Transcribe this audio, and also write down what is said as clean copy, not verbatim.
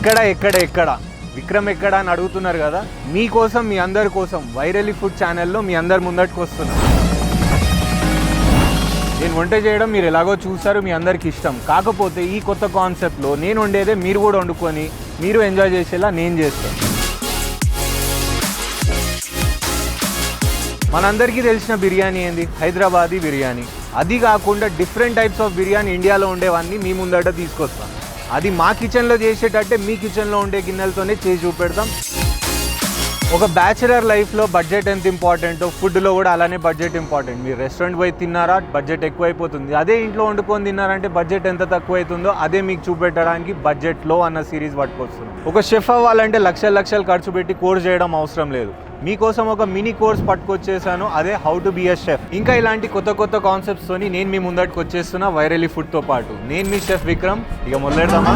ఎక్కడ విక్రమ్ ఎక్కడ అని అడుగుతున్నారు కదా, మీకోసం మీ అందరి కోసం వైరలీ ఫుడ్ ఛానల్లో మీ అందరి ముందటికి వస్తున్నాను. నేను వంట చేయడం మీరు ఎలాగో చూస్తారు, మీ అందరికి ఇష్టం. కాకపోతే ఈ కొత్త కాన్సెప్ట్లో నేను వండేదే మీరు కూడా వండుకొని మీరు ఎంజాయ్ చేసేలా నేను చేస్తాను. మనందరికీ తెలిసిన బిర్యానీ ఏంది? హైదరాబాదీ బిర్యానీ. అది కాకుండా డిఫరెంట్ టైప్స్ ఆఫ్ బిర్యానీ ఇండియాలో ఉండేవన్నీ మీ ముందట తీసుకొస్తాం. అది మా కిచెన్లో చేసేటట్టే మీ కిచెన్లో ఉండే గిన్నెలతోనే చేసి చూపెడతాం. ఒక బ్యాచిలర్ లైఫ్లో బడ్జెట్ ఎంత ఇంపార్టెంటో ఫుడ్లో కూడా అలానే బడ్జెట్ ఇంపార్టెంట్. మీరు రెస్టారెంట్ పోయి తిన్నారా, బడ్జెట్ ఎక్కువైపోతుంది. అదే ఇంట్లో వండుకొని తిన్నారంటే బడ్జెట్ ఎంత తక్కువ అవుతుందో అదే మీకు చూపెట్టడానికి బడ్జెట్లో అన్న సిరీస్ పట్టుకొస్తున్నాం. ఒక షెఫ్ అవ్వాలంటే లక్షలు ఖర్చు పెట్టి కోర్స్ చేయడం అవసరం లేదు. మీకోసం ఒక మినీ కోర్స్ పట్టుకొచ్చేసాను, అదే how to be a chef. ఇంకా ఇలాంటి కొత్త కాన్సెప్ట్స్తోని నేను మీ ముందటికి వచ్చేస్తున్నా వైరలీ ఫుడ్తో పాటు. నేను మీ షెఫ్ విక్రమ్. ఇక మొదలెడదామా?